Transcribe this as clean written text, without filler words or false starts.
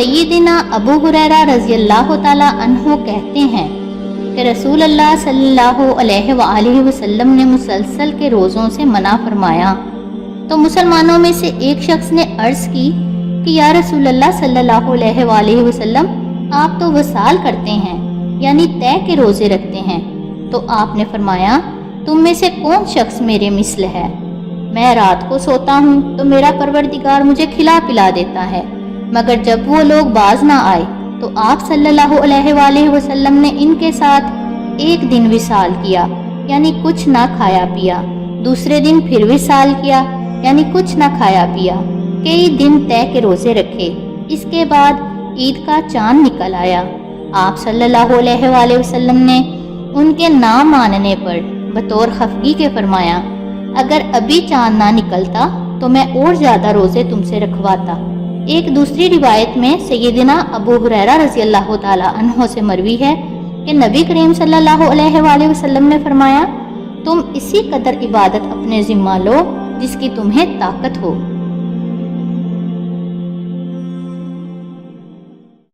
सैयदना अबू हुरैरा रज़ी अल्लाह ताला अन्हो कहते हैं कि रसूल अल्लाह सल्लल्लाहु अलैहि वसल्लम ने मुसलसल के रोज़ों से मना फरमाया। तो मुसलमानों में से एक शख्स ने अर्ज़ की कि या रसूल अल्लाह सल्लल्लाहु अलैहि वसल्लम, आप तो वसाल करते हैं, यानी तय के रोज़े रखते हैं। तो आपने फरमाया, तुम में से कौन शख्स मेरे मिस्ल है? मैं रात को सोता हूँ तो मेरा परवरदिगार मुझे खिला पिला देता है, मगर जब वो लोग बाज ना आए तो आप सल्लल्लाहु अलैहि वसल्लम ने इनके साथ एक दिन विसाल किया, यानी कुछ ना खाया पिया। दूसरे दिन फिर विसाल किया, यानी कुछ ना खाया पिया। कई दिन तय के रोज़े रखे। इसके बाद ईद का चांद निकल आया। आप सल्लल्लाहु अलैहि वसल्लम ने उनके ना मानने पर बतौर खफगी के फरमाया, अगर अभी चांद ना निकलता तो मैं और ज़्यादा रोज़े तुमसे रखवाता। एक दूसरी रिवायत में सैयदना अबू हुरैरा रज़ी अल्लाह ताला अन्हो से मरवी है कि नबी करीम सल्लल्लाहु अलैहि वसल्लम ने फरमाया, तुम इसी कदर इबादत अपने ज़िम्मा लो जिसकी तुम्हें ताकत हो।